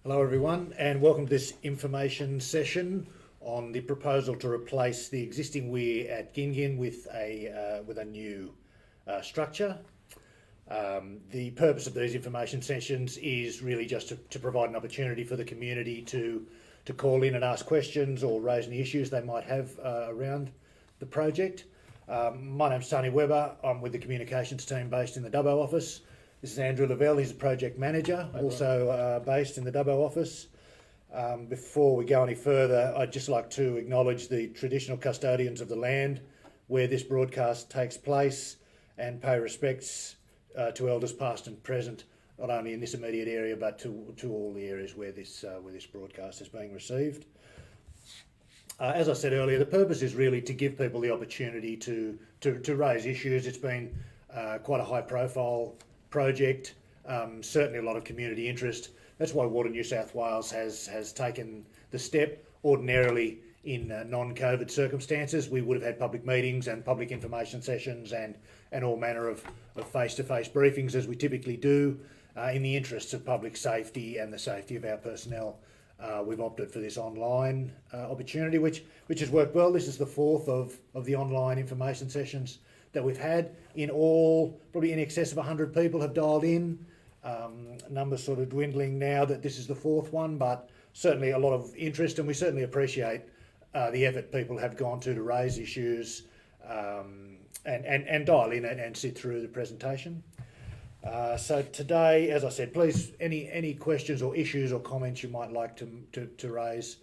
Hello everyone and welcome to this information session on the proposal to replace the existing weir at Gingin with a new structure. The purpose of these information sessions is really just to provide an opportunity for the community to call in and ask questions or raise any issues they might have around the project. My name's Tony Webber. I'm with the communications team based in the Dubbo office. This is Andrew Lavelle, he's a project manager, also based in the Dubbo office. Before we go any further, I'd just like to acknowledge the traditional custodians of the land where this broadcast takes place and pay respects to elders past and present, not only in this immediate area but to all the areas where this broadcast is being received. As I said earlier, the purpose is really to give people the opportunity to raise issues. It's been quite a high profile project, certainly a lot of community interest. That's why Water New South Wales has taken the step. Ordinarily, in non-COVID circumstances, we would have had public meetings and public information sessions and all manner of face-to-face briefings, as we typically do. In the interests of public safety and the safety of our personnel, we've opted for this online opportunity, which has worked well. This is the fourth of the online information sessions that we've had. In all, probably in excess of 100 people have dialed in. Numbers sort of dwindling now that this is the fourth one, but certainly a lot of interest, and we certainly appreciate the effort people have gone to raise issues and dial in and sit through the presentation. So today, as I said, please, any questions or issues or comments you might like to raise,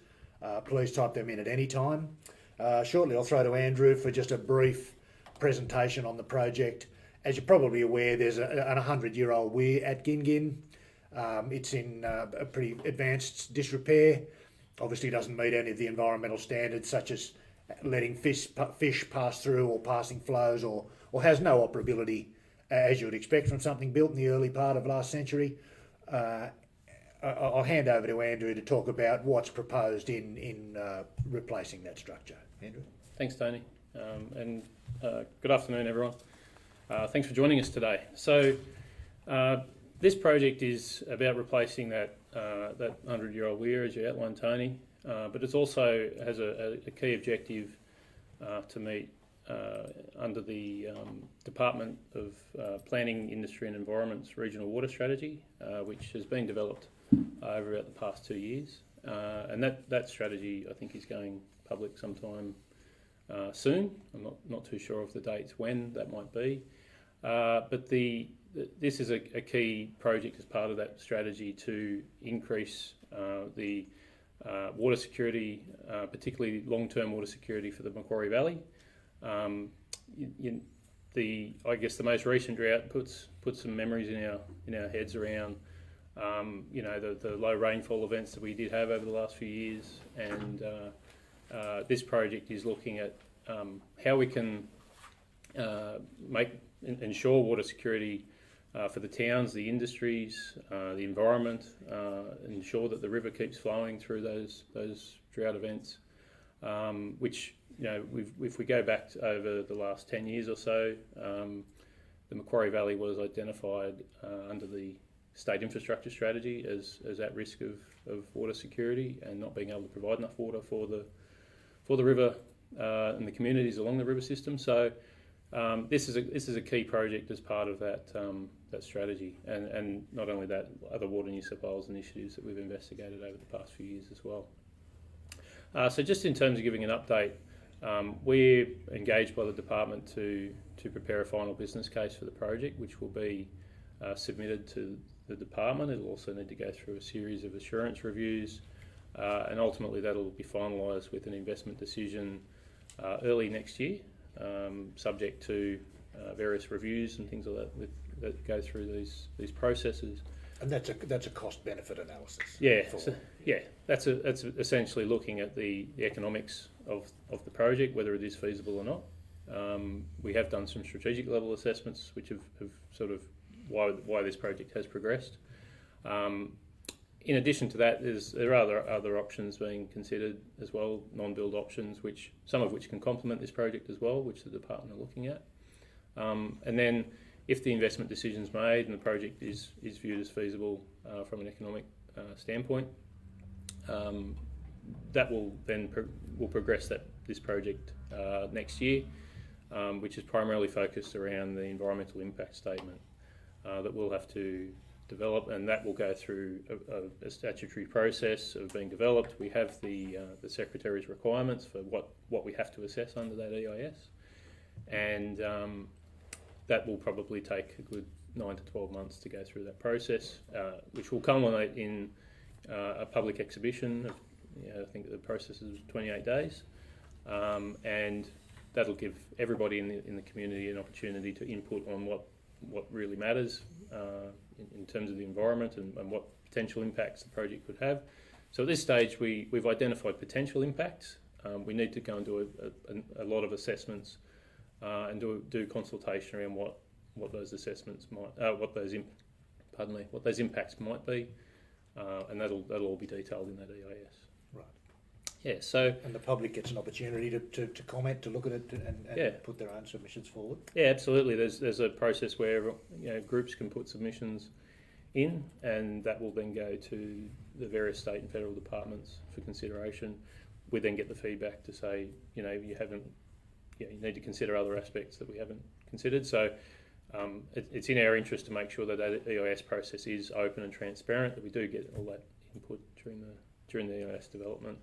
please type them in at any time. Shortly I'll throw to Andrew for just a brief presentation on the project. As you're probably aware, there's an 100-year-old weir at Gingin. It's in a pretty advanced disrepair. Obviously doesn't meet any of the environmental standards, such as letting fish pass through or passing flows, or has no operability as you would expect from something built in the early part of last century. I'll hand over to Andrew to talk about what's proposed in replacing that structure. Andrew. Thanks, Tony. Good afternoon, everyone. Thanks for joining us today. So, this project is about replacing that 100-year-old weir, as you outlined, Tony, but it also has a key objective to meet under the Department of Planning, Industry and Environment's Regional Water Strategy, which has been developed over about the past 2 years. And that strategy, I think, is going public sometime soon. I'm not too sure of the dates when that might be, but this is a key project as part of that strategy to increase the water security, particularly long-term water security for the Macquarie Valley. I guess the most recent drought puts some memories in our heads around the low rainfall events that we did have over the last few years, and this project is looking at how we can ensure water security for the towns, the industries, the environment, ensure that the river keeps flowing through those drought events, which, if we go back over the last 10 years or so, the Macquarie Valley was identified under the state infrastructure strategy as at risk of water security and not being able to provide enough water for the river and the communities along the river system. So this is a key project as part of that strategy, and not only that, other Water New South Wales initiatives that we've investigated over the past few years as well. So just in terms of giving an update, we're engaged by the department to prepare a final business case for the project, which will be submitted to the department. It'll also need to go through a series of assurance reviews, and ultimately that'll be finalised with an investment decision early next year, subject to various reviews and things like that go through these processes. And that's a cost-benefit analysis. That's essentially looking at the economics of the project, whether it is feasible or not. We have done some strategic level assessments, which have sort of why this project has progressed. In addition to that, there are other options being considered as well, non-build options, some of which can complement this project as well, which the department are looking at. And then, if the investment decision's made and the project is viewed as feasible from an economic standpoint. That will then will progress this project next year, which is primarily focused around the environmental impact statement that we'll have to develop, and that will go through a statutory process of being developed. We have the Secretary's requirements for what we have to assess under that EIS, and that will probably take a good 9 to 12 months to go through that process, which will culminate in a public exhibition. I think the process is 28 days, and that'll give everybody in the community an opportunity to input on what really matters in terms of the environment and what potential impacts the project could have. So at this stage, we've identified potential impacts. We need to go and do a lot of assessments and do consultation around what those assessments might, what those impacts might be, and that'll all be detailed in that EIS. Right. Yeah. So. And the public gets an opportunity to comment, to look at it, and put their own submissions forward. Yeah, absolutely. There's a process where groups can put submissions in, and that will then go to the various state and federal departments for consideration. We then get the feedback to say, you need to consider other aspects that we haven't considered. So it's in our interest to make sure that EIS process is open and transparent, that we do get all that input during the EIS development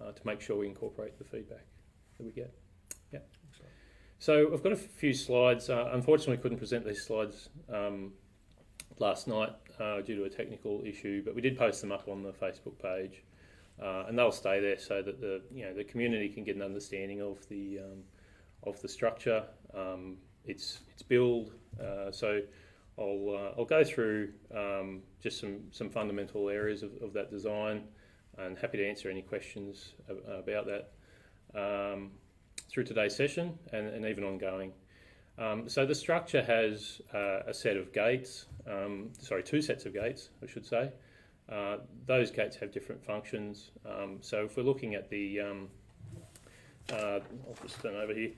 to make sure we incorporate the feedback that we get. Yeah. So I've got a few slides. Unfortunately, I couldn't present these slides last night due to a technical issue, but we did post them up on the Facebook page, and they'll stay there so that the community can get an understanding of the structure, its build. So I'll go through just some fundamental areas of that design, and happy to answer any questions about that through today's session and even ongoing. So the structure has a set of gates, two sets of gates, I should say. Those gates have different functions. So if we're looking at I'll just turn over here,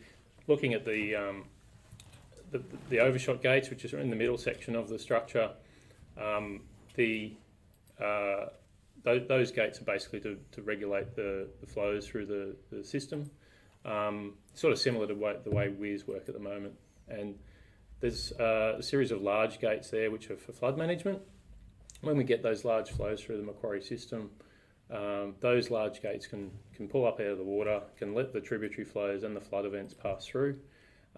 looking at the overshot gates, which is in the middle section of the structure, those gates are basically to regulate the flows through the system, sort of similar to the way weirs work at the moment. And there's a series of large gates there which are for flood management. When we get those large flows through the Macquarie system, those large gates can pull up out of the water, can let the tributary flows and the flood events pass through,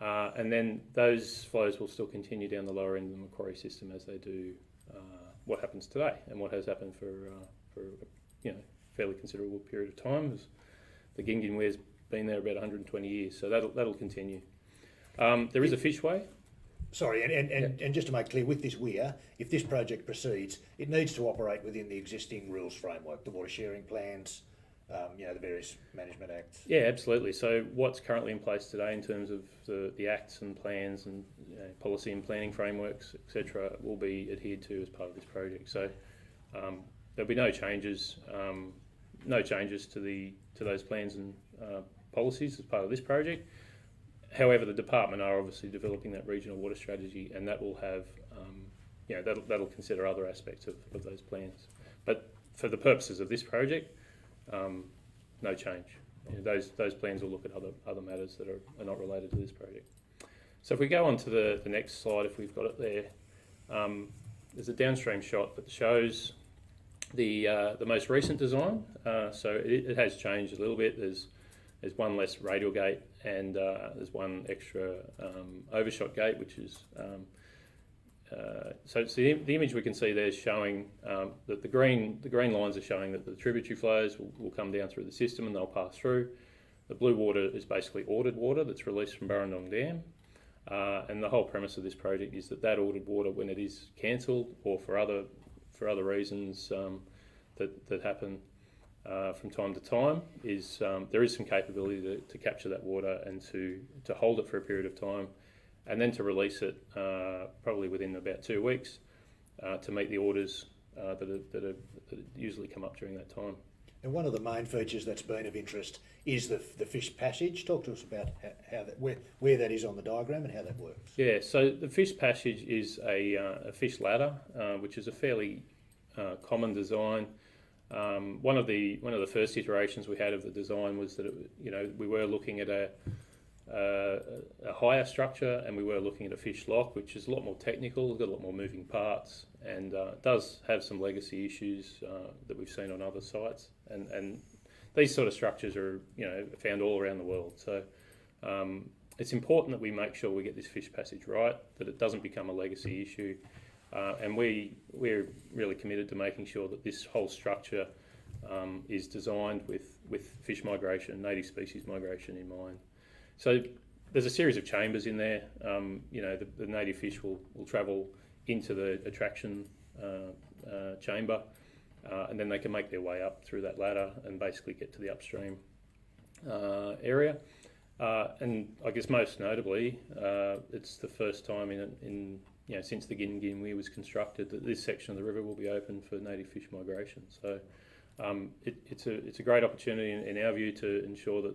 and then those flows will still continue down the lower end of the Macquarie system as they do what happens today and what has happened for a fairly considerable period of time. As the Gingin Weir's been there about 120 years, so that'll continue. There is a fishway. Sorry, and just to make clear, with this weir, if this project proceeds, it needs to operate within the existing rules framework, the water sharing plans, the various management acts. Yeah, absolutely. So what's currently in place today in terms of the acts and plans and policy and planning frameworks, etc., will be adhered to as part of this project. So there'll be no changes to those plans and policies as part of this project. However, the department are obviously developing that regional water strategy, and that will have, that'll consider other aspects of those plans. But for the purposes of this project, no change. Those plans will look at other matters that are not related to this project. So if we go on to the next slide, if we've got it there, there's a downstream shot that shows the most recent design. So it has changed a little bit. There's one less radial gate, and there's one extra overshot gate, which is so the image we can see there is showing that the green lines are showing that the tributary flows will come down through the system and they'll pass through. The blue water is basically ordered water that's released from Burrendong Dam, and the whole premise of this project is that ordered water, when it is cancelled or for other reasons that happen from time to time, is there is some capability to capture that water and to hold it for a period of time, and then to release it probably within about 2 weeks to meet the orders that usually come up during that time. And one of the main features that's been of interest is the fish passage. Talk to us about where that is on the diagram and how that works. Yeah, so the fish passage is a fish ladder, which is a fairly common design. One of the first iterations we had of the design was that we were looking at a higher structure, and we were looking at a fish lock, which is a lot more technical, got a lot more moving parts, and does have some legacy issues that we've seen on other sites. And these sort of structures are found all around the world. So it's important that we make sure we get this fish passage right, that it doesn't become a legacy issue. And we're really committed to making sure that this whole structure is designed with fish migration, native species migration in mind. So there's a series of chambers in there. The native fish will travel into the attraction chamber, and then they can make their way up through that ladder and basically get to the upstream area. And I guess most notably, it's the first time since the Gin Weir was constructed that this section of the river will be open for native fish migration. So it's a great opportunity in our view to ensure that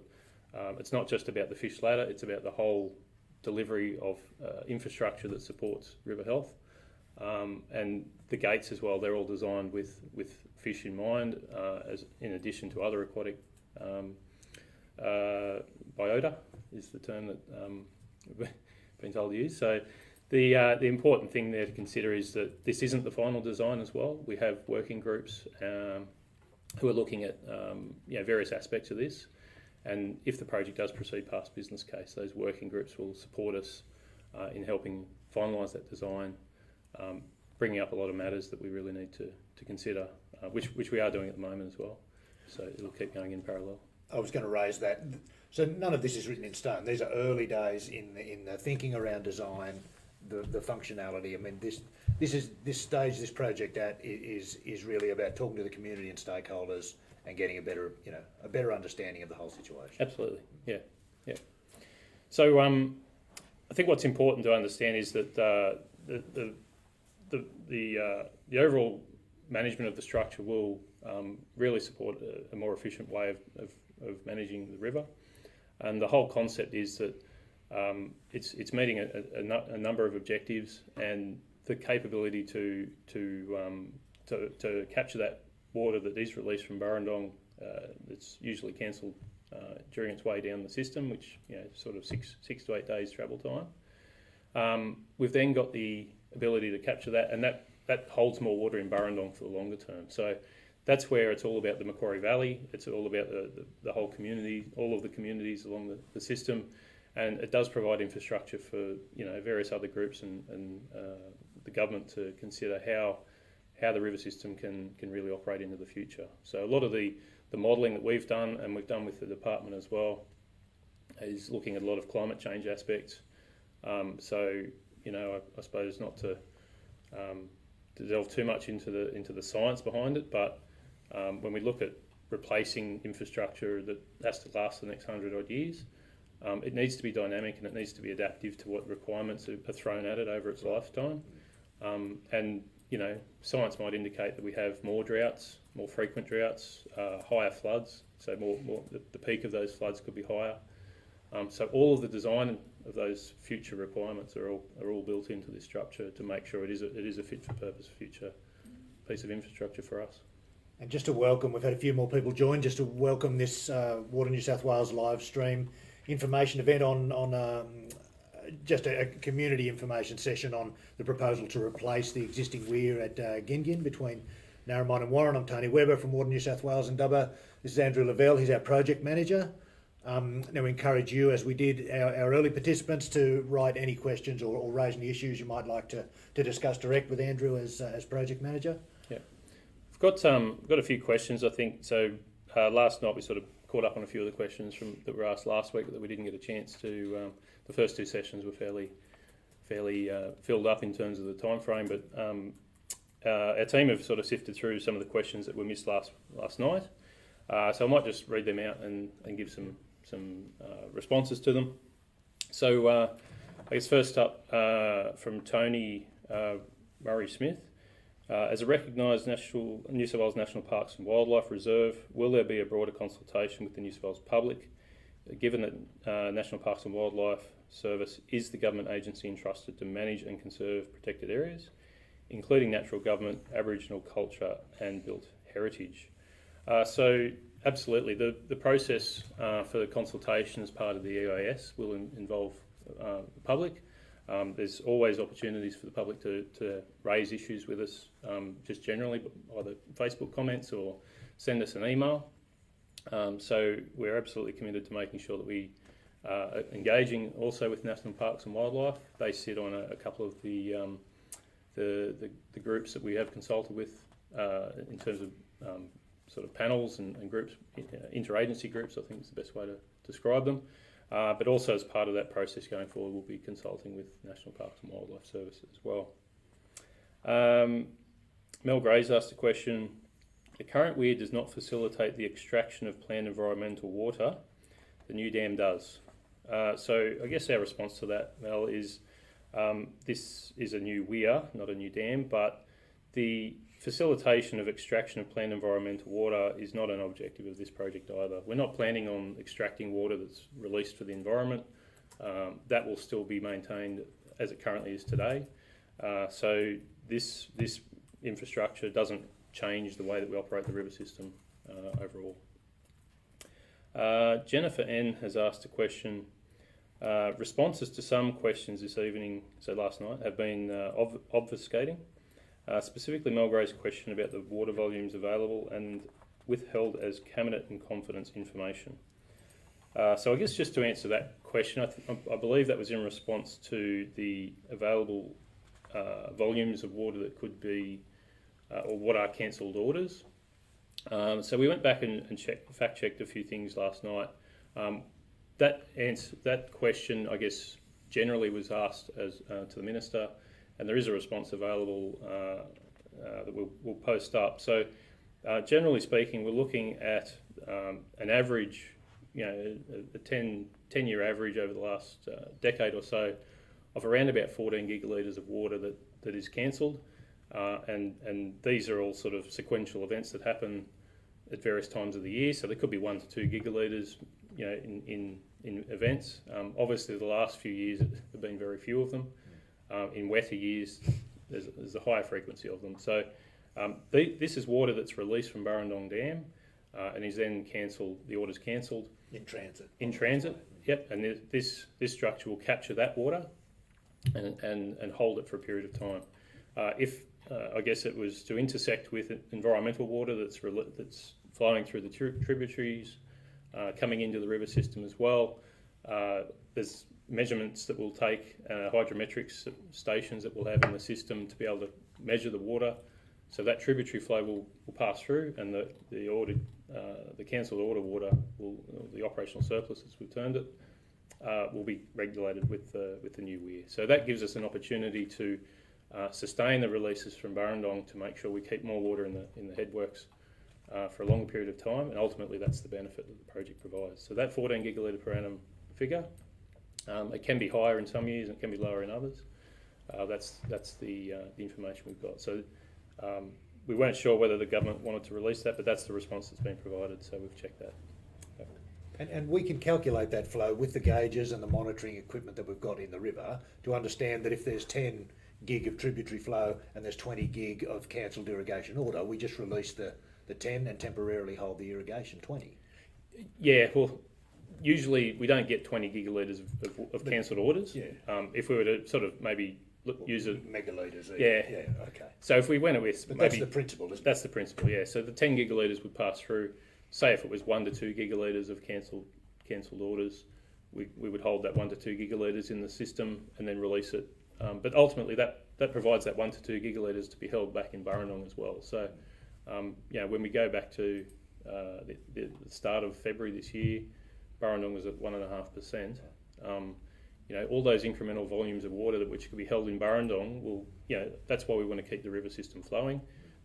it's not just about the fish ladder, it's about the whole delivery of infrastructure that supports river health. And the gates as well, they're all designed with fish in mind, as in addition to other aquatic biota is the term that we've been told to use. So the important thing there to consider is that this isn't the final design as well. We have working groups who are looking at various aspects of this. And if the project does proceed past business case, those working groups will support us in helping finalise that design, bringing up a lot of matters that we really need to consider, which we are doing at the moment as well. So it'll keep going in parallel. I was going to raise that. So none of this is written in stone. These are early days in the thinking around design, the functionality. I mean, this stage this project is really about talking to the community and stakeholders and getting a better understanding of the whole situation. Absolutely, yeah. So I think what's important to understand is that the overall management of the structure will really support a more efficient way of managing the river, and the whole concept is that it's meeting a number of objectives, and the capability to capture that water that is released from Burrendong that's usually cancelled during its way down the system, which sort of 6 to 8 days travel time. We've then got the ability to capture that, and that holds more water in Burrendong for the longer term. So that's where it's all about the Macquarie Valley. It's all about the whole community, all of the communities along the system, and it does provide infrastructure for various other groups and the government to consider how the river system can really operate into the future. So a lot of the modelling that we've done, and we've done with the department as well, is looking at a lot of climate change aspects. I suppose not to delve too much into the science behind it, but when we look at replacing infrastructure that has to last the next 100 odd years, it needs to be dynamic and it needs to be adaptive to what requirements are thrown at it over its lifetime. Science might indicate that we have more droughts, more frequent droughts, higher floods. So the peak of those floods could be higher. So all of the design of those future requirements are all built into this structure to make sure it is a fit for purpose future piece of infrastructure for us. And just to welcome, we've had a few more people join, just to welcome this Water New South Wales live stream information event on just a community information session on the proposal to replace the existing weir at Gin between Narromine and Warren. I'm Tony Webber from Water New South Wales and Dubbo. This is Andrew Lavelle, he's our project manager. Now we encourage you, as we did our early participants, to write any questions or raise any issues you might like to discuss direct with Andrew as project manager. Yeah, we've got a few questions, I think. So last night we sort of caught up on a few of the questions that were asked last week that we didn't get a chance to. The first two sessions were fairly filled up in terms of the time frame, but our team have sort of sifted through some of the questions that were missed last night. So I might just read them out and give some responses to them. So I guess first up from Tony Murray-Smith. As a recognised New South Wales National Parks and Wildlife Reserve, will there be a broader consultation with the New South Wales public, given that National Parks and Wildlife Service is the government agency entrusted to manage and conserve protected areas? including natural government, Aboriginal culture and built heritage. So absolutely, the process for the consultation as part of the EIS will involve the public. There's always opportunities for the public to raise issues with us, just generally, either Facebook comments or send us an email. So we're absolutely committed to making sure that we are engaging also with National Parks and Wildlife. They sit on a couple of the groups that we have consulted with in terms of sort of panels and groups, interagency groups, I think is the best way to describe them. But also as part of that process going forward, we'll be consulting with National Parks and Wildlife Services as well. Mel Gray's asked a question. The current weir does not facilitate the extraction of planned environmental water. The new dam does. So I guess our response to that, Mel, is this is a new weir, not a new dam, but the facilitation of extraction of planned environmental water is not an objective of this project either. We're not planning on extracting water that's released for the environment. That will still be maintained as it currently is today. So this infrastructure doesn't change the way that we operate the river system overall. Jennifer N has asked a question. Responses to some questions this evening, so last night, have been obfuscating. Specifically Mel Gray's question about the water volumes available and withheld as cabinet and confidence information. So I guess just to answer that question, I believe that was in response to the available volumes of water that could be, or what are cancelled orders. So we went back and fact-checked a few things last night. That question, I guess, generally was asked to the Minister, and there is a response available that we'll post up. So generally speaking, we're looking at an average, a 10-year average over the last decade or so of around about 14 gigalitres of water that is cancelled. And these are all sort of sequential events that happen at various times of the year. So there could be 1 to 2 gigalitres, in events. Obviously, the last few years there have been very few of them. In wetter years, there's a higher frequency of them. So this is water that's released from Burrendong Dam and is then cancelled. The order's cancelled. In transit. In transit, yep. And this structure will capture that water and hold it for a period of time. If I guess it was to intersect with environmental water that's flowing through the tributaries, coming into the river system as well. There's measurements that we'll take, hydrometrics stations that we'll have in the system to be able to measure the water. So that tributary flow will pass through, and the cancelled order water, the operational surplus as we've termed it, will be regulated with the new weir. So that gives us an opportunity to sustain the releases from Burrendong to make sure we keep more water in the headworks for a longer period of time, and ultimately that's the benefit that the project provides. So that 14 gigalitre per annum figure, it can be higher in some years and it can be lower in others. That's the information we've got. So we weren't sure whether the government wanted to release that, but that's the response that's been provided, so we've checked that. And we can calculate that flow with the gauges and the monitoring equipment that we've got in the river to understand that if there's 10 gig of tributary flow and there's 20 gig of cancelled irrigation order, we just release the 10 and temporarily hold the irrigation 20. Yeah, well, usually we don't get 20 gigalitres of cancelled orders. Yeah. If we were to sort of maybe use it... Megalitres. Yeah. Yeah, okay. So if we went with... But that's the principle, isn't it? That's the principle, yeah. So the 10 gigalitres would pass through. Say if it was 1 to 2 gigalitres of cancelled orders, we would hold that 1 to 2 gigalitres in the system and then release it. But ultimately that provides that 1 to 2 gigalitres to be held back in Burrendong as well. So when we go back to the start of February this year, Burrendong was at 1.5%. All those incremental volumes of water which could be held in Burrendong will, that's why we want to keep the river system flowing.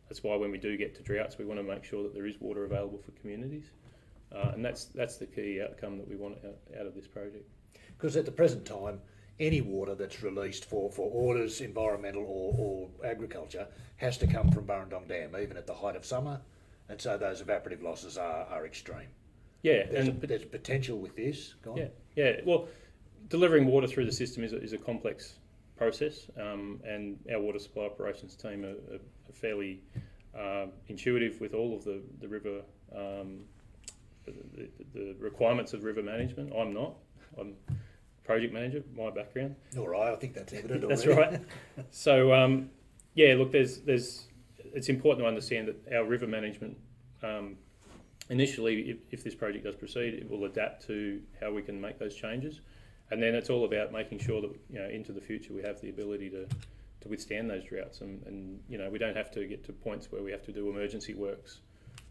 That's why when we do get to droughts, we want to make sure that there is water available for communities. And that's the key outcome that we want out of this project. Because at the present time, any water that's released for orders, environmental or agriculture, has to come from Burrendong Dam, even at the height of summer, and so those evaporative losses are extreme. Yeah, there's potential with this. Go on. Yeah. Well, delivering water through the system is a complex process, and our water supply operations team are fairly intuitive with all of the river, the requirements of river management. I'm not. I'm project manager, my background. Nor I think that's evident already. That's right. So, yeah, look, it's important to understand that our river management, initially, if this project does proceed, it will adapt to how we can make those changes. And then it's all about making sure that, into the future we have the ability to withstand those droughts, and we don't have to get to points where we have to do emergency works,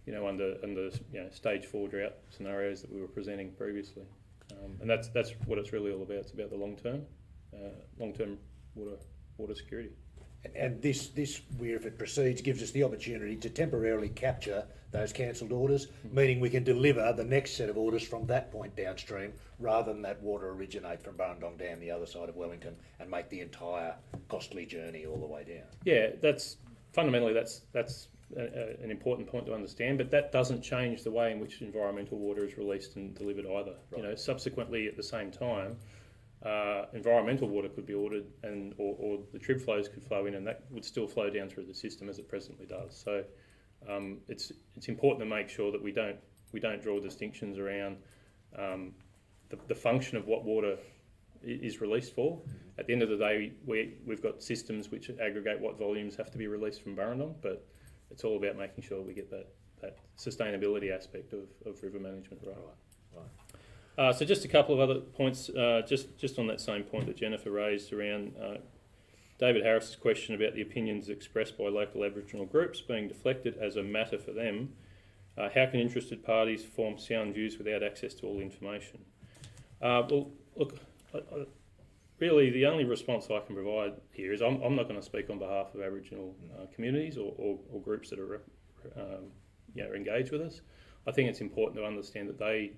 under stage 4 drought scenarios that we were presenting previously. And that's what it's really all about. It's about the long term water security. And this weir, if it proceeds, gives us the opportunity to temporarily capture those cancelled orders, meaning we can deliver the next set of orders from that point downstream, rather than that water originate from Burrendong Dam, the other side of Wellington, and make the entire costly journey all the way down. Yeah, that's fundamentally an important point to understand, but that doesn't change the way in which environmental water is released and delivered either. Right. Subsequently at the same time, environmental water could be ordered, or the trib flows could flow in, and that would still flow down through the system as it presently does. So it's important to make sure that we don't draw distinctions around the function of what water is released for. At the end of the day, we've got systems which aggregate what volumes have to be released from Burrendong, but it's all about making sure we get that sustainability aspect of river management right. So just a couple of other points, just on that same point that Jennifer raised around David Harris's question about the opinions expressed by local Aboriginal groups being deflected as a matter for them. How can interested parties form sound views without access to all information? Well, look, really the only response I can provide here is I'm not going to speak on behalf of Aboriginal communities or groups that are engaged with us. I think it's important to understand that they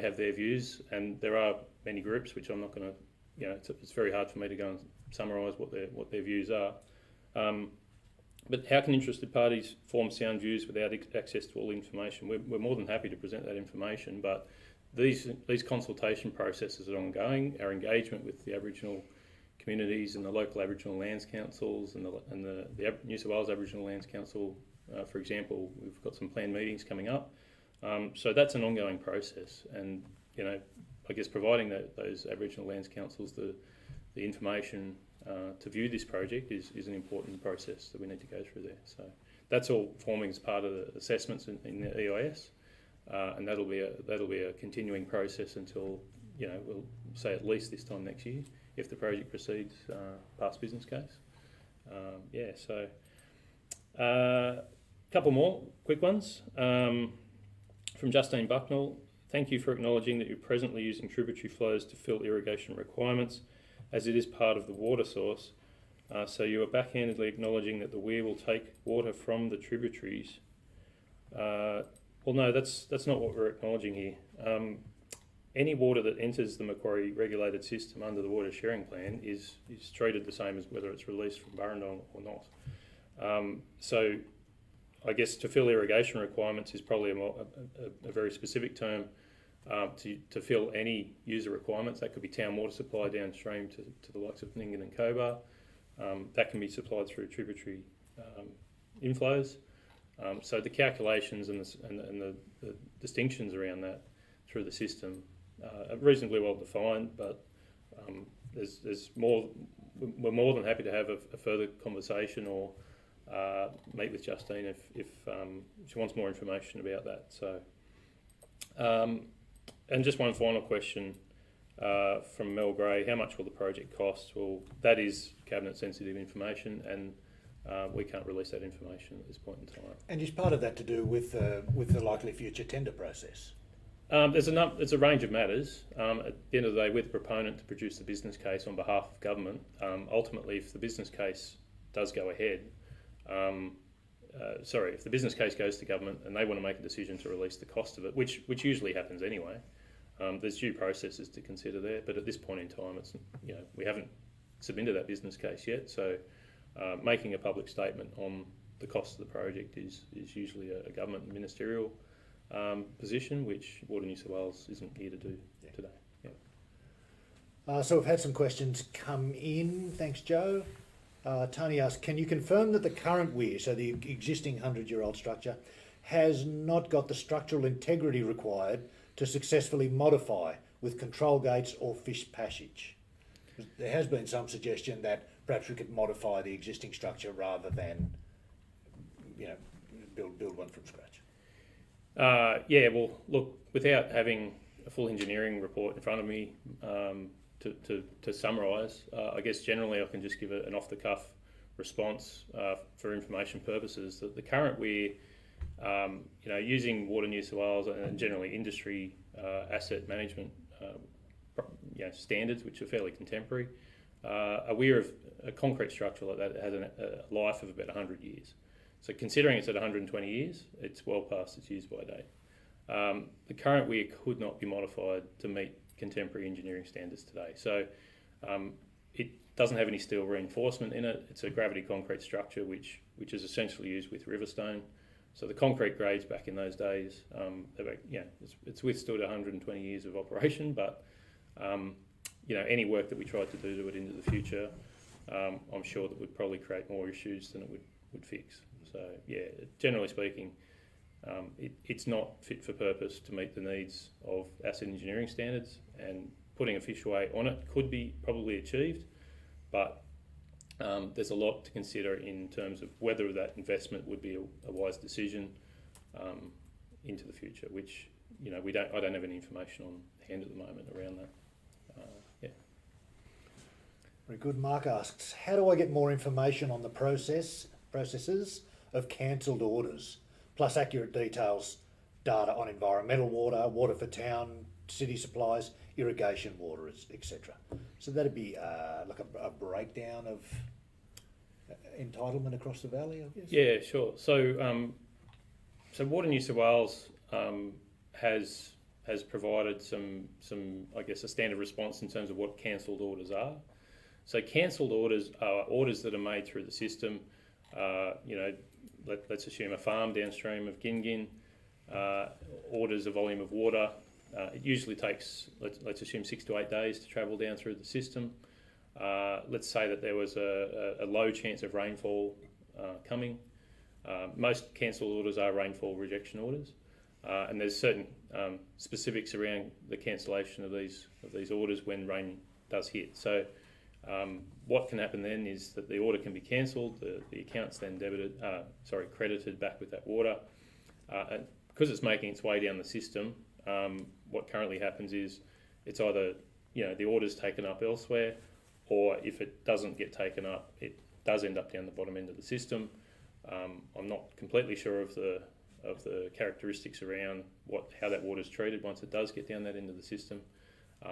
have their views, and there are many groups which I'm not going to, it's very hard for me to go and summarise what their views are. But how can interested parties form sound views without access to all information? We're more than happy to present that information, but these consultation processes are ongoing. Our engagement with the Aboriginal communities and the local Aboriginal Lands Councils and the New South Wales Aboriginal Lands Council, for example, we've got some planned meetings coming up. So that's an ongoing process, and I guess providing those Aboriginal Lands Councils the information to view this project is an important process that we need to go through there. So that's all forming as part of the assessments in the EIS, and that'll be a continuing process until we'll say at least this time next year if the project proceeds past business case. So a couple more quick ones. From Justine Bucknell, thank you for acknowledging that you're presently using tributary flows to fill irrigation requirements, as it is part of the water source. So you are backhandedly acknowledging that the weir will take water from the tributaries. Well, no, that's not what we're acknowledging here. Any water that enters the Macquarie regulated system under the water sharing plan is treated the same as whether it's released from Burrendong or not. So I guess to fill irrigation requirements is probably a very specific term to fill any user requirements. That could be town water supply downstream to the likes of Nyngan and Cobar. That can be supplied through tributary inflows. So the calculations and the distinctions around that through the system are reasonably well defined, but there's more. We're more than happy to have a further conversation or meet with Justine if she wants more information about that. So, and just one final question from Mel Gray: how much will the project cost? Well, that is cabinet sensitive information, and we can't release that information at this point in time. And is part of that to do with the likely future tender process? There's a range of matters. At the end of the day, we're the proponent to produce the business case on behalf of government. Ultimately, if the business case does go ahead, if the business case goes to government and they want to make a decision to release the cost of it, which usually happens anyway, there's due processes to consider there. But at this point in time, it's we haven't submitted that business case yet. So making a public statement on the cost of the project is usually a government ministerial position, which Water New South Wales isn't here to do today. Yeah. So we've had some questions come in. Thanks, Joe. Tony asks, can you confirm that the current weir, so the existing 100-year-old structure, has not got the structural integrity required to successfully modify with control gates or fish passage? There has been some suggestion that perhaps we could modify the existing structure rather than, build one from scratch. Yeah, well, look, without having a full engineering report in front of me to summarise, I guess generally I can just give an off-the-cuff response for information purposes. That the current weir, using Water New South Wales and generally industry asset management standards, which are fairly contemporary, a weir of a concrete structure like that has a life of about 100 years. So considering it's at 120 years, it's well past its use by date. The current weir could not be modified to meet contemporary engineering standards today. So it doesn't have any steel reinforcement in it. It's a gravity concrete structure which is essentially used with riverstone. So the concrete grades back in those days, it's withstood 120 years of operation, but any work that we tried to do to it into the future, I'm sure that would probably create more issues than it would fix. So yeah, generally speaking, it's not fit for purpose to meet the needs of asset engineering standards, and putting a fishway on it could be probably achieved, but there's a lot to consider in terms of whether that investment would be a wise decision into the future, which I don't have any information on hand at the moment around that. Very good. Mark asks, how do I get more information on the processes of cancelled orders, plus accurate details, data on environmental water, water for town, city supplies, irrigation water, etc. So that'd be like a breakdown of entitlement across the valley, I guess? Yeah, sure. So Water New South Wales has provided some I guess a standard response in terms of what cancelled orders are. So cancelled orders are orders that are made through the system. Let's assume a farm downstream of Gingin orders a volume of water. It usually takes, let's assume, 6 to 8 days to travel down through the system. Let's say that there was a low chance of rainfall coming. Most cancelled orders are rainfall rejection orders, and there's certain specifics around the cancellation of these orders when rain does hit. So what can happen then is that the order can be cancelled, the account's then credited back with that water. And because it's making its way down the system, what currently happens is it's either the order's taken up elsewhere, or if it doesn't get taken up, it does end up down the bottom end of the system. I'm not completely sure of the characteristics around how that water's treated once it does get down that end of the system.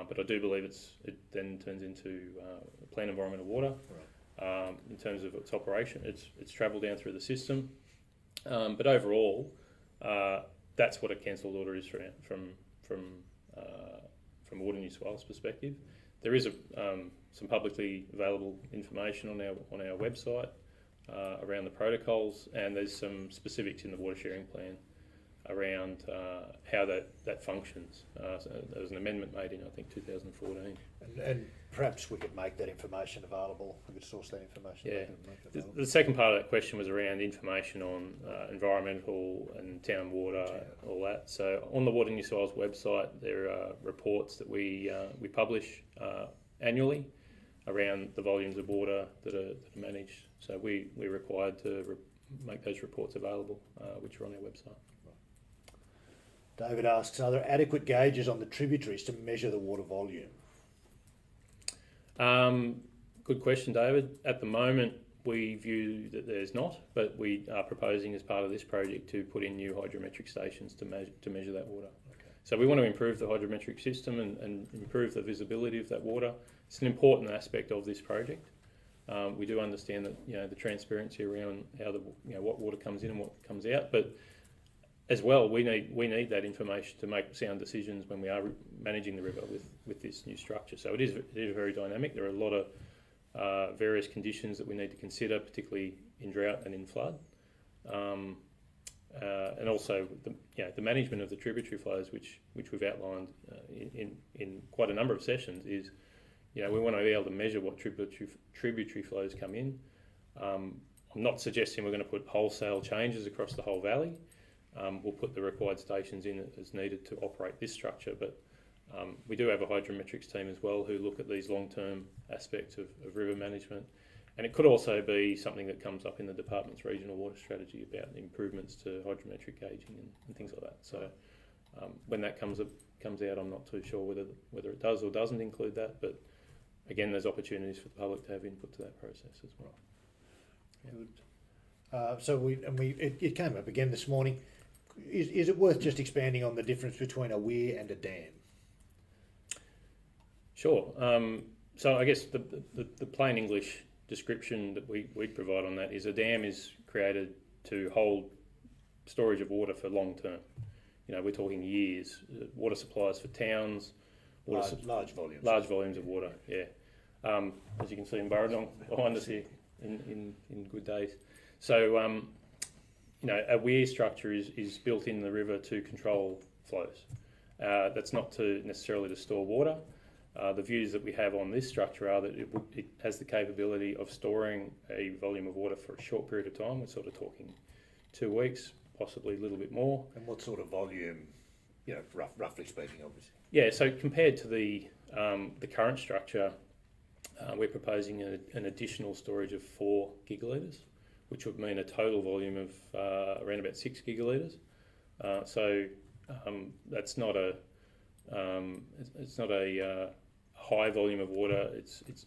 But I do believe it then turns into planned environmental water. Right. In terms of its operation, it's travelled down through the system. But overall, that's what a cancelled order is from Water New South Wales perspective. There is some publicly available information on our website around the protocols, and there's some specifics in the water sharing plan around how that functions. So there was an amendment made in, I think, 2014. And perhaps we could make that information available. We could source that information. Yeah. The second part of that question was around information on environmental and town water, all that. So on the Water New South Wales website, there are reports that we publish annually around the volumes of water that are managed. So we're required to make those reports available, which are on our website. David asks, are there adequate gauges on the tributaries to measure the water volume? Good question, David. At the moment, we view that there's not, but we are proposing as part of this project to put in new hydrometric stations to measure that water. Okay. So we want to improve the hydrometric system and improve the visibility of that water. It's an important aspect of this project. We do understand that the transparency around how what water comes in and what comes out, but as well, we need that information to make sound decisions when we are managing the river with this new structure. So it is very dynamic. There are a lot of various conditions that we need to consider, particularly in drought and in flood, and also the management of the tributary flows, which we've outlined in quite a number of sessions. Is we want to be able to measure what tributary flows come in. I'm not suggesting we're going to put wholesale changes across the whole valley. We'll put the required stations in as needed to operate this structure, but we do have a hydrometrics team as well who look at these long-term aspects of river management. And it could also be something that comes up in the department's regional water strategy about improvements to hydrometric gauging and things like that. So when that comes out, I'm not too sure whether it does or doesn't include that. But again, there's opportunities for the public to have input to that process as well. Yeah. Good. It came up again this morning. Is it worth just expanding on the difference between a weir and a dam? Sure. So I guess the plain English description that we provide on that is a dam is created to hold storage of water for long term. We're talking years. Water supplies for towns, Large volumes. Large volumes of water. Yeah. As you can see in Burrendong behind us here in good days. So a weir structure is built in the river to control flows. That's not necessarily to store water. The views that we have on this structure are that it has the capability of storing a volume of water for a short period of time. We're sort of talking 2 weeks, possibly a little bit more. And what sort of volume, roughly speaking, obviously? Yeah, so compared to the current structure, we're proposing an additional storage of 4 gigalitres, which would mean a total volume of around about 6 gigalitres. So that's not a high volume of water.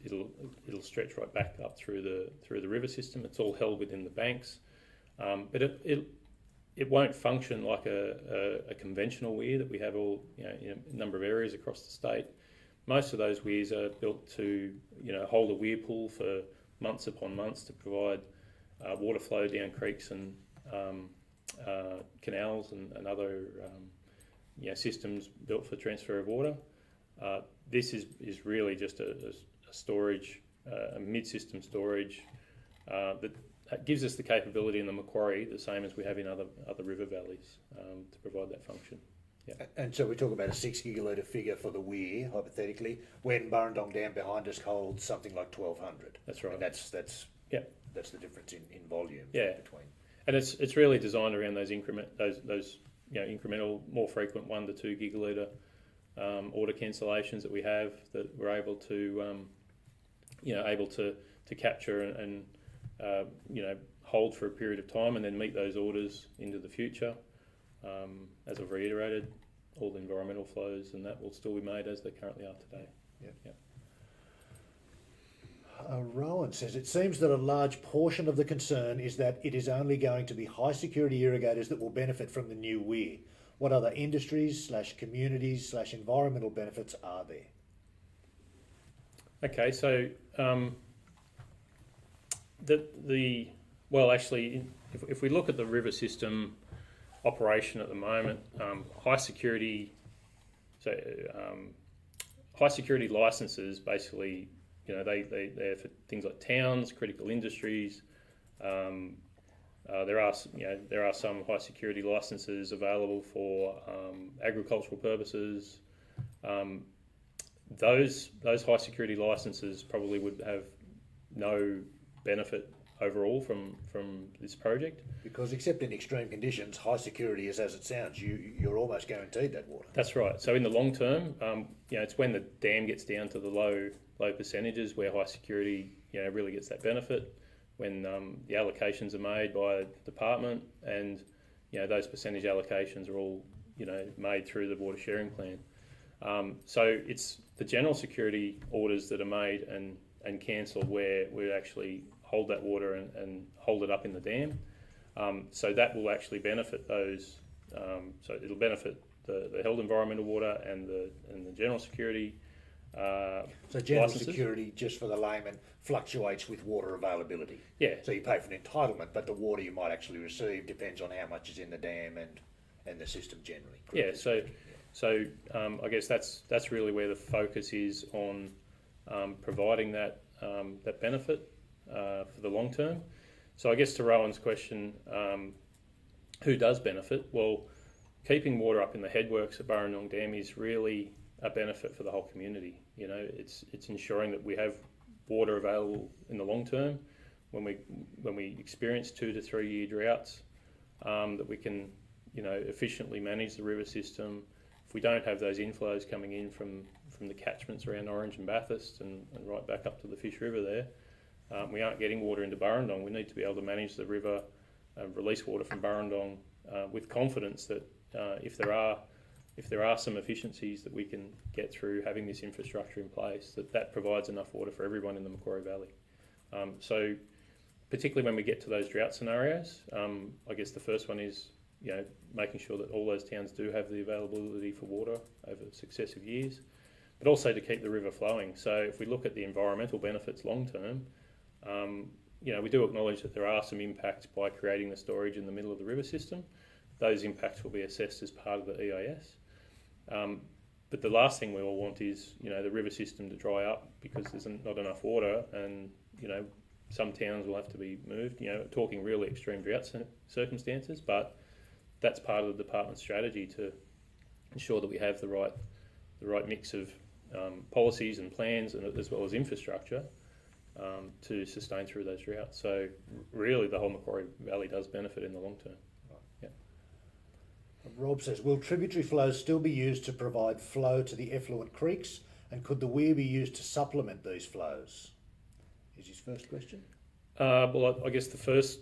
It'll stretch right back up through the river system. It's all held within the banks, but it won't function like a conventional weir that we have all in a number of areas across the state. Most of those weirs are built to hold a weir pool for months upon months to provide water flow down creeks and canals and other systems built for transfer of water. This is really just a storage, a mid-system storage that gives us the capability in the Macquarie, the same as we have in other river valleys, to provide that function. Yeah. And so we talk about a 6 gigalitre figure for the weir, hypothetically, when Burrendong Dam behind us holds something like 1,200. That's right. And that's the difference in volume between. And it's really designed around those incremental, more frequent 1 to 2 gigalitre order cancellations that we have, that we're able to capture and hold for a period of time and then meet those orders into the future. As I've reiterated, all the environmental flows and that will still be made as they currently are today. Yeah. Rowan says, it seems that a large portion of the concern is that it is only going to be high security irrigators that will benefit from the new weir. What other industries / communities / environmental benefits are there? Okay, so if we look at the river system operation at the moment, high security licenses basically, they're for things like towns, critical industries. There are some high security licenses available for agricultural purposes. Those high security licenses probably would have no benefit overall from this project. Because except in extreme conditions, high security is as it sounds. You're almost guaranteed that water. That's right. So in the long term, it's when the dam gets down to the low percentages where high security really gets that benefit. When the allocations are made by the department, and those percentage allocations are all made through the water sharing plan. So it's the general security orders that are made and cancelled where we actually hold that water and hold it up in the dam. So that will actually benefit those. So it'll benefit the held environmental water and the general security. So general licenses. Security, just for the layman, fluctuates with water availability. Yeah. So you pay for an entitlement, but the water you might actually receive depends on how much is in the dam and the system generally. Yeah. So I guess that's really where the focus is on providing that benefit for the long term. So I guess to Rowan's question, who does benefit? Well, keeping water up in the headworks at Burrendong Dam is really a benefit for the whole community. You know, it's ensuring that we have water available in the long term when we experience 2 to 3 year droughts, that we can, you know, efficiently manage the river system. If we don't have those inflows coming in from the catchments around Orange and Bathurst and right back up to the Fish River there, we aren't getting water into Burrendong. We need to be able to manage the river, release water from Burrendong with confidence that if there are some efficiencies that we can get through having this infrastructure in place, that provides enough water for everyone in the Macquarie Valley. So particularly when we get to those drought scenarios, I guess the first one is, you know, making sure that all those towns do have the availability for water over successive years, but also to keep the river flowing. So if we look at the environmental benefits long term, you know, we do acknowledge that there are some impacts by creating the storage in the middle of the river system. Those impacts will be assessed as part of the EIS. But the last thing we all want is, you know, the river system to dry up because there's not enough water, and, you know, some towns will have to be moved, you know, talking really extreme drought circumstances, but that's part of the department's strategy to ensure that we have the right mix of policies and plans, and as well as infrastructure to sustain through those droughts. So really the whole Macquarie Valley does benefit in the long term. Yeah. Rob says, will tributary flows still be used to provide flow to the effluent creeks, and could the weir be used to supplement these flows? Is his first question. Well, I guess the first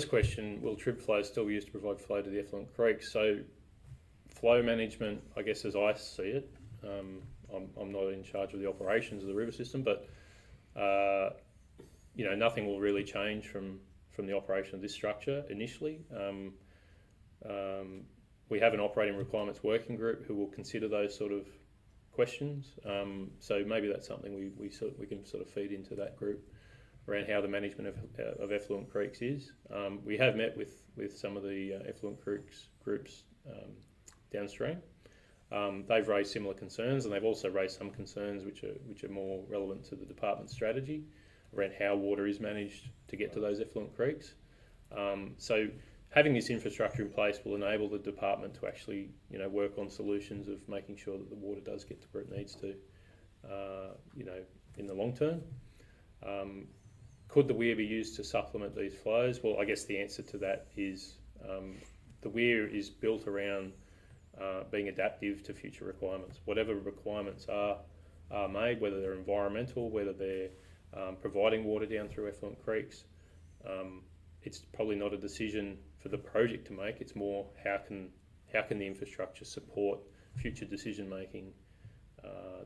question, will trib flows still be used to provide flow to the effluent creeks? So flow management, I guess as I see it, I'm not in charge of the operations of the river system, but you know, nothing will really change from the operation of this structure initially. We have an operating requirements working group who will consider those sort of questions. So maybe that's something we can sort of feed into that group around how the management of effluent creeks is. We have met with some of the effluent creeks groups downstream. They've raised similar concerns, and they've also raised some concerns which are more relevant to the department's strategy around how water is managed to get to those effluent creeks. So having this infrastructure in place will enable the department to actually, you know, work on solutions of making sure that the water does get to where it needs to, you know, in the long term. Could the weir be used to supplement these flows? Well, I guess the answer to that is the weir is built around being adaptive to future requirements. Whatever requirements are made, whether they're environmental, whether they're providing water down through effluent creeks, it's probably not a decision for the project to make. It's more how can the infrastructure support future decision making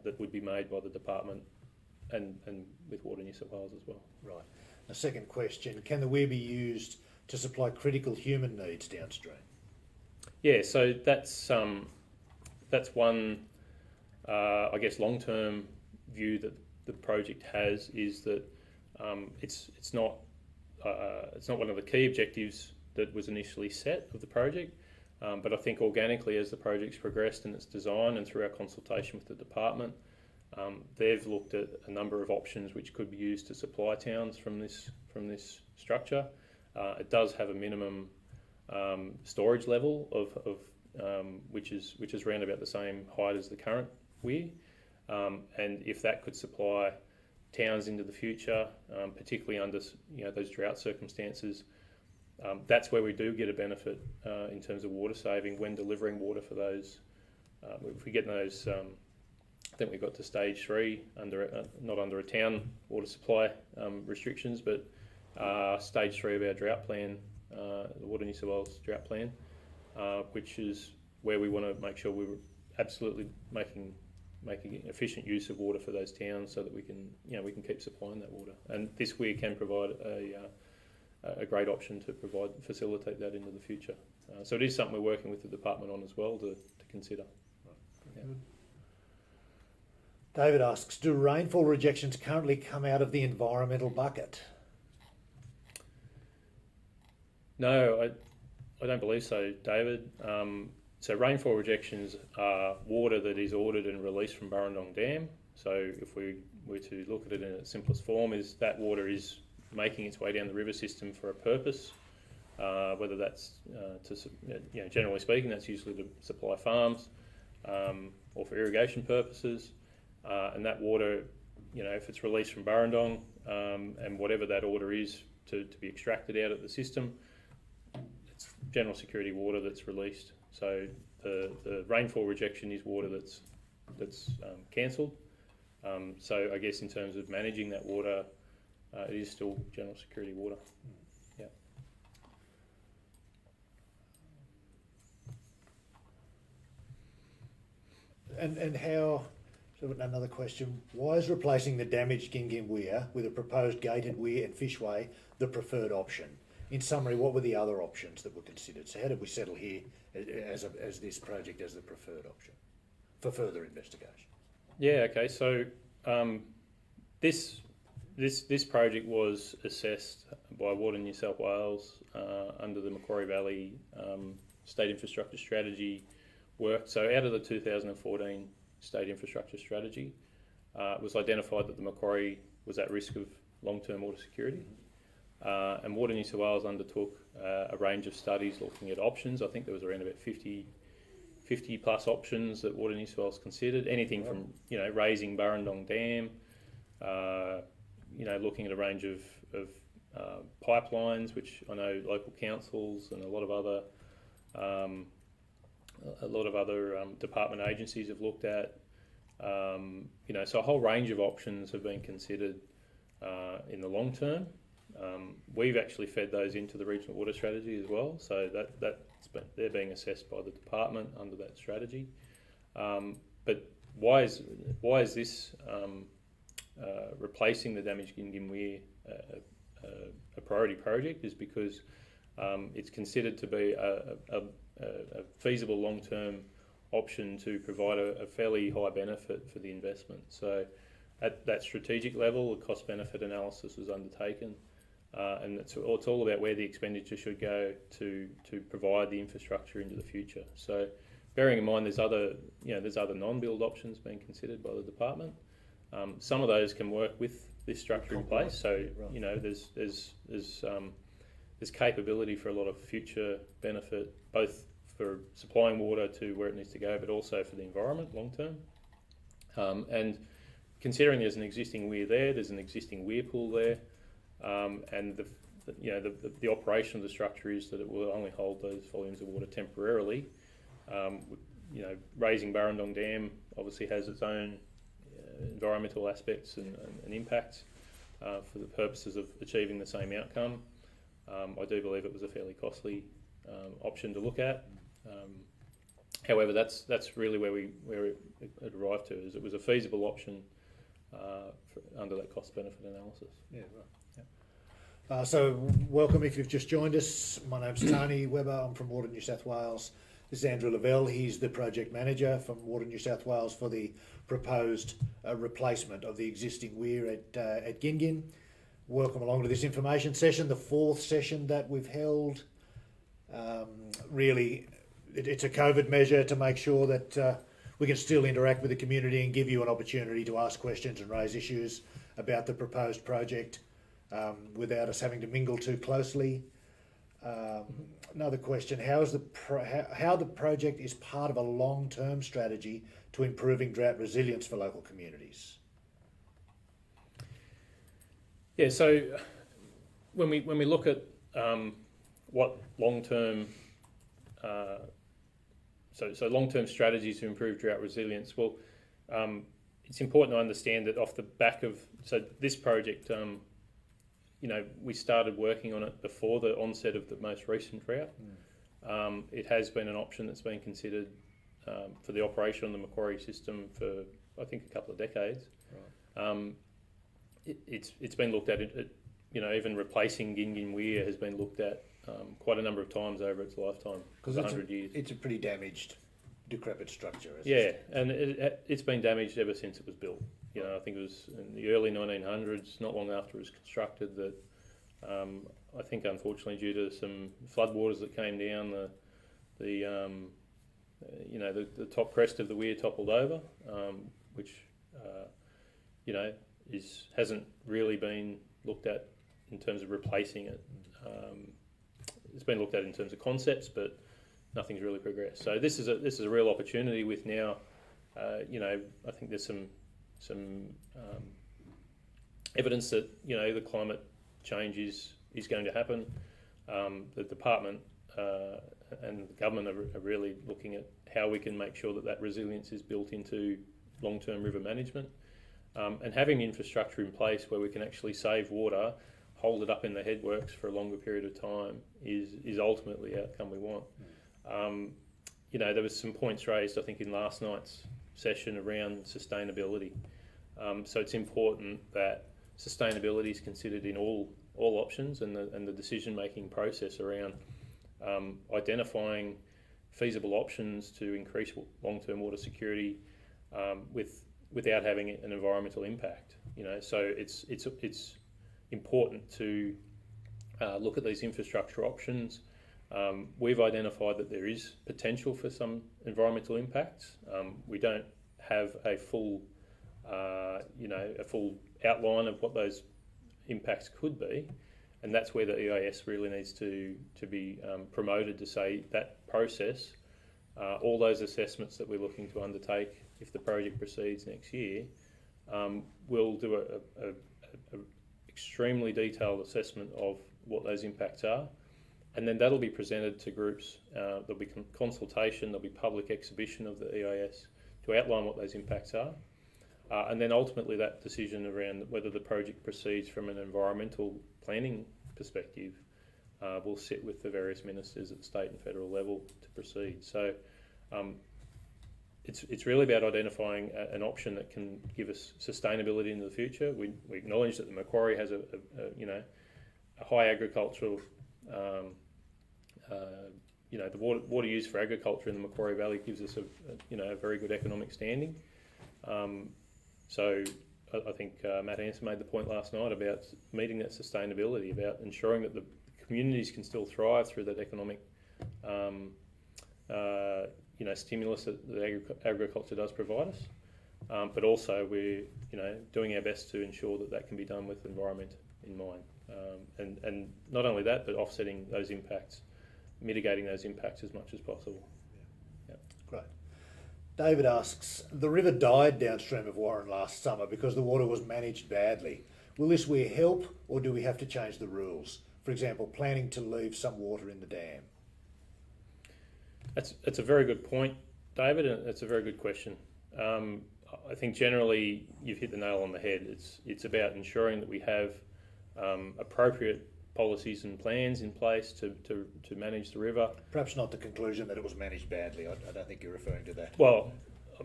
that would be made by the department and with Water New South Wales as well. Right. The second question, can the weir be used to supply critical human needs downstream? Yeah, so that's one I guess long-term view that the project has, is that it's not one of the key objectives that was initially set of the project, but I think organically as the project's progressed in its design and through our consultation with the department, they've looked at a number of options which could be used to supply towns from this structure. It does have a minimum storage level of which is around about the same height as the current weir, and if that could supply towns into the future, particularly under, you know, those drought circumstances, that's where we do get a benefit in terms of water saving when delivering water for those. If we get those, I think we got to stage 3 under not under a town water supply restrictions, but stage 3 of our drought plan, the Water New South Wales drought plan, which is where we want to make sure we're absolutely making efficient use of water for those towns, so that we can keep supplying that water. And this weir can provide a great option to facilitate that into the future. So it is something we're working with the department on as well to consider. Right. Yeah. David asks, do rainfall rejections currently come out of the environmental bucket? No, I don't believe so, David. So rainfall rejections are water that is ordered and released from Burrendong Dam. So if we were to look at it in its simplest form, is that water is making its way down the river system for a purpose, whether that's generally speaking, that's usually to supply farms. or for irrigation purposes, and that water, if it's released from Burrendong, and whatever that order is to be extracted out of the system, it's general security water that's released. So the rainfall rejection is water that's cancelled. So I guess in terms of managing that water, it is still general security water. Yeah. And how, so another question, why is replacing the damaged Gingin Weir with a proposed gated weir and fishway the preferred option? In summary, what were the other options that were considered? So how did we settle here as this project as the preferred option for further investigation? Yeah, okay, so this project was assessed by Water New South Wales under the Macquarie Valley State Infrastructure Strategy work. So out of the 2014 State Infrastructure Strategy, it was identified that the Macquarie was at risk of long-term water security. And Water New South Wales undertook a range of studies looking at options. I think there was around about 50 plus options that Water New South Wales considered. Anything from raising Burrendong Dam, looking at a range of pipelines, which I know local councils and a lot of other department agencies have looked at. So a whole range of options have been considered in the long term. We've actually fed those into the regional water strategy as well, so they're being assessed by the department under that strategy. But why is this replacing the damaged Gingin Weir a priority project? Is because it's considered to be a feasible long-term option to provide a fairly high benefit for the investment. So at that strategic level, the cost-benefit analysis was undertaken. And it's all about where the expenditure should go to provide the infrastructure into the future. So, bearing in mind there's other non-build options being considered by the department. Some of those can work with this structure in place. So there's capability for a lot of future benefit, both for supplying water to where it needs to go, but also for the environment long term. And considering there's an existing weir there, there's an existing weir pool there. And the operation of the structure is that it will only hold those volumes of water temporarily. Raising Burrendong Dam obviously has its own environmental aspects and impacts for the purposes of achieving the same outcome. I do believe it was a fairly costly option to look at. However, that's really where it arrived to, is it was a feasible option under that cost-benefit analysis. Yeah, right. So welcome if you've just joined us. My name's Tony Webber. I'm from Water New South Wales. This is Andrew Lavelle. He's the project manager from Water New South Wales for the proposed replacement of the existing weir at Gingin. Welcome along to this information session, the fourth session that we've held. Really, it's a COVID measure to make sure that we can still interact with the community and give you an opportunity to ask questions and raise issues about the proposed project. Without us having to mingle too closely. Another question: how the project is part of a long-term strategy to improving drought resilience for local communities? Yeah. So when we look at what long-term long-term strategies to improve drought resilience, well, it's important to understand that off the back of this project. We started working on it before the onset of the most recent drought. It has been an option that's been considered for the operation on the Macquarie system for, I think, a couple of decades. Right. It's been looked at, even replacing Gingin Weir has been looked at quite a number of times over its lifetime, because 100 years. It's a pretty damaged, decrepit structure, isn't it? Yeah, and it's been damaged ever since it was built. I think it was in the early 1900s, not long after it was constructed, that I think unfortunately due to some floodwaters that came down, the top crest of the weir toppled over, which hasn't really been looked at in terms of replacing it. It's been looked at in terms of concepts, but nothing's really progressed. So this is a real opportunity with now, I think there's some evidence that the climate change is going to happen. The department and the government are really looking at how we can make sure that resilience is built into long-term river management, and having infrastructure in place where we can actually save water, hold it up in the headworks for a longer period of time is ultimately the outcome we want. There was some points raised, I think, in last night's session around sustainability. So it's important that sustainability is considered in all options, and the decision-making process around identifying feasible options to increase long-term water security without having an environmental impact. So it's important to look at these infrastructure options. We've identified that there is potential for some environmental impacts. We don't have a full outline of what those impacts could be, and that's where the EIS really needs to be promoted, to say that process, all those assessments that we're looking to undertake if the project proceeds next year, we'll do a extremely detailed assessment of what those impacts are, and then that'll be presented to groups. There'll be consultation, there'll be public exhibition of the EIS to outline what those impacts are, and then ultimately that decision around whether the project proceeds from an environmental planning perspective will sit with the various ministers at state and federal level to proceed. So it's really about identifying an option that can give us sustainability into the future. We acknowledge that the Macquarie has a high agricultural, the water used for agriculture in the Macquarie Valley gives us a very good economic standing. So I think Matt Hanson made the point last night about meeting that sustainability, about ensuring that the communities can still thrive through that economic stimulus that the agriculture does provide us, but also we're doing our best to ensure that can be done with the environment in mind, and not only that, but offsetting those impacts, mitigating those impacts as much as possible. Yeah. Great. David asks, the river died downstream of Warren last summer because the water was managed badly. Will this weir help, or do we have to change the rules? For example, planning to leave some water in the dam. That's a very good point, David, and that's a very good question. I think generally you've hit the nail on the head. It's about ensuring that we have appropriate policies and plans in place to manage the river. Perhaps not the conclusion that it was managed badly. I don't think you're referring to that. Well,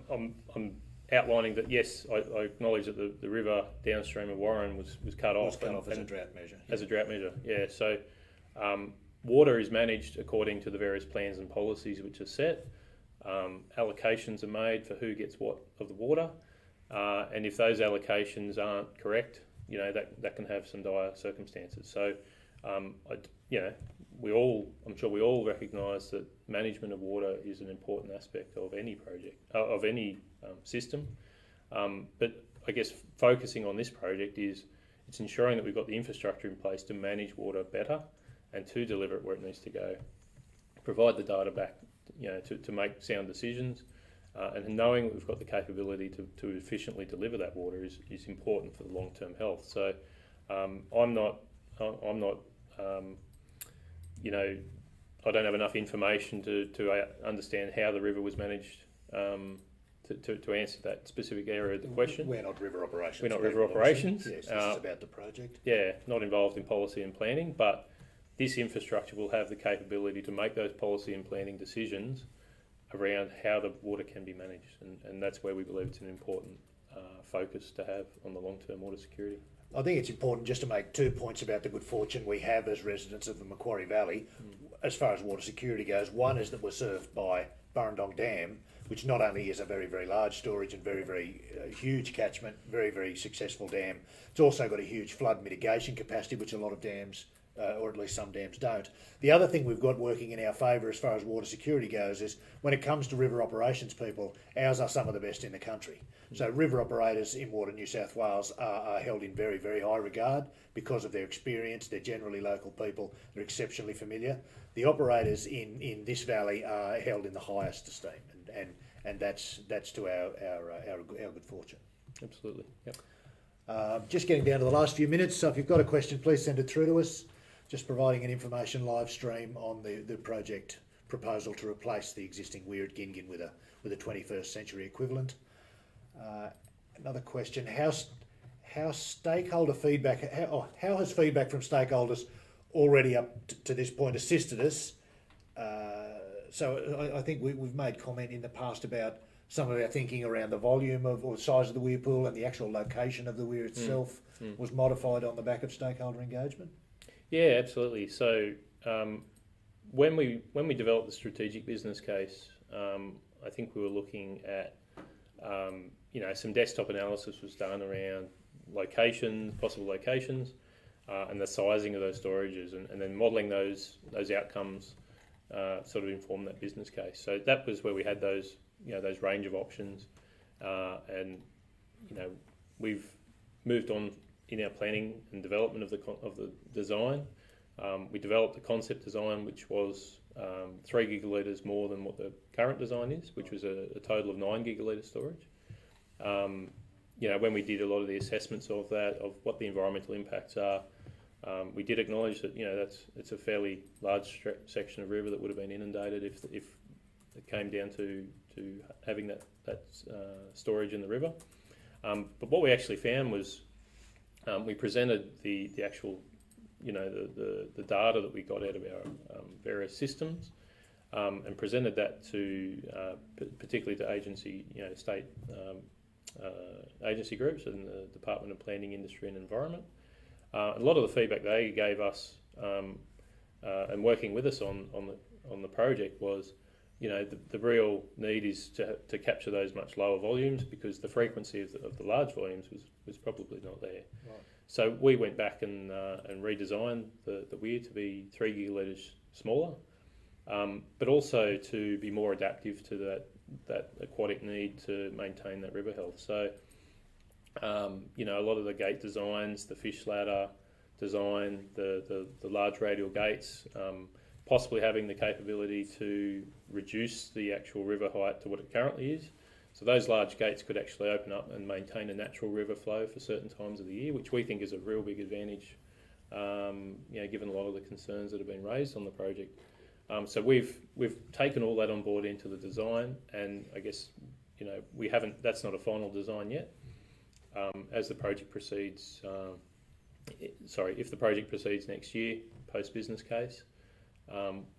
I'm outlining that, yes, I acknowledge that the river downstream of Warren was cut off. Cut off as a drought measure. As a drought measure, yeah. So water is managed according to the various plans and policies which are set. Allocations are made for who gets what of the water, and if those allocations aren't correct, that can have some dire circumstances. So, I'm sure we all recognise that management of water is an important aspect of any project, of any system. But I guess focusing on this project it's ensuring that we've got the infrastructure in place to manage water better and to deliver it where it needs to go, provide the data back, to make sound decisions, and knowing that we've got the capability to efficiently deliver that water is important for the long-term health. So I don't have enough information to understand how the river was managed to answer that specific area of the question. We're not river operations. We're not river operations. Yes, this is about the project. Yeah, not involved in policy and planning, but this infrastructure will have the capability to make those policy and planning decisions around how the water can be managed, and that's where we believe it's an important focus to have on the long-term water security. I think it's important just to make 2 points about the good fortune we have as residents of the Macquarie Valley as far as water security goes. One is that we're served by Burrendong Dam, which not only is a very, very large storage and very, very huge catchment, very, very successful dam, it's also got a huge flood mitigation capacity, which a lot of dams or at least some dams don't. The other thing we've got working in our favour as far as water security goes is when it comes to river operations people, ours are some of the best in the country. So river operators in Water New South Wales are held in very, very high regard because of their experience. They're generally local people. They're exceptionally familiar. The operators in this valley are held in the highest esteem, and that's to our good fortune. Absolutely. Yep. Just getting down to the last few minutes, so if you've got a question, please send it through to us. Just providing an information live stream on the project proposal to replace the existing weir at Gingin with a 21st century equivalent. Another question: how stakeholder feedback? How has feedback from stakeholders already up to this point assisted us? So I think we've made comment in the past about some of our thinking around the volume or size of the weir pool, and the actual location of the weir itself was modified on the back of stakeholder engagement. Yeah, absolutely. So when we developed the strategic business case, I think we were looking at some desktop analysis was done around possible locations, and the sizing of those storages, and then modelling those outcomes sort of informed that business case. So that was where we had those range of options, and we've moved on in our planning and development of the design. We developed the concept design, which was 3 gigalitres more than what the current design is, which was a total of 9 gigalitre storage. When we did a lot of the assessments of what the environmental impacts are, we did acknowledge that it's a fairly large section of river that would have been inundated if it came down to having that storage in the river. But what we actually found was we presented the actual the data that we got out of our various systems, and presented that to particularly to state agency groups and the Department of Planning, Industry and Environment. A lot of the feedback they gave us and working with us on the project was, the real need is to capture those much lower volumes, because the frequency of the large volumes was probably not there. Right. So we went back and redesigned the weir to be 3 gigalitres smaller, but also to be more adaptive to that aquatic need to maintain that river health. So a lot of the gate designs, the fish ladder design, the large radial gates, possibly having the capability to reduce the actual river height to what it currently is. So those large gates could actually open up and maintain a natural river flow for certain times of the year, which we think is a real big advantage, given a lot of the concerns that have been raised on the project. So we've taken all that on board into the design, and I guess that's not a final design yet. As the project proceeds, if the project proceeds next year post business case,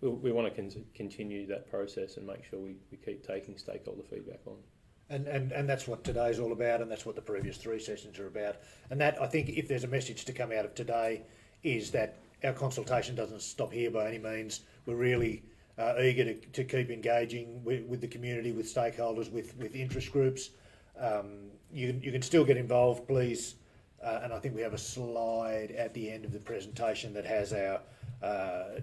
we want to continue that process and make sure we keep taking stakeholder feedback on. And that's what today's all about, and that's what the previous 3 sessions are about. And that, I think, if there's a message to come out of today, is that our consultation doesn't stop here by any means. We're really eager to keep engaging with the community, with stakeholders, with interest groups. You can still get involved, please. And I think we have a slide at the end of the presentation that has our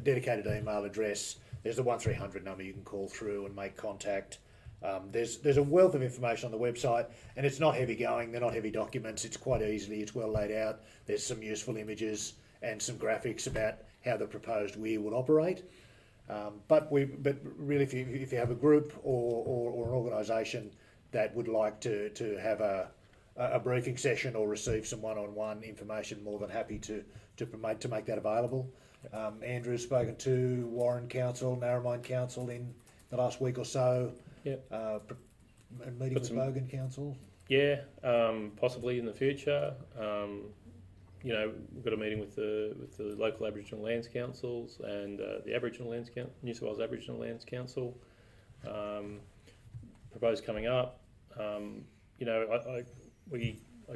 dedicated email address. There's the 1300 number you can call through and make contact. There's a wealth of information on the website, and it's not heavy going. They're not heavy documents. It's quite it's well laid out. There's some useful images and some graphics about how the proposed weir would operate. But really, if you have a group or an organisation that would like to have a briefing session or receive some one-on-one information, more than happy to make that available. Andrew's spoken to Warren Council, Narromine Council in the last week or so. Yep. Meeting with Bogan Council. Yeah, possibly in the future. We've got a meeting with the local Aboriginal Lands Councils and the Aboriginal Lands New South Wales Aboriginal Lands Council. Proposed coming up. I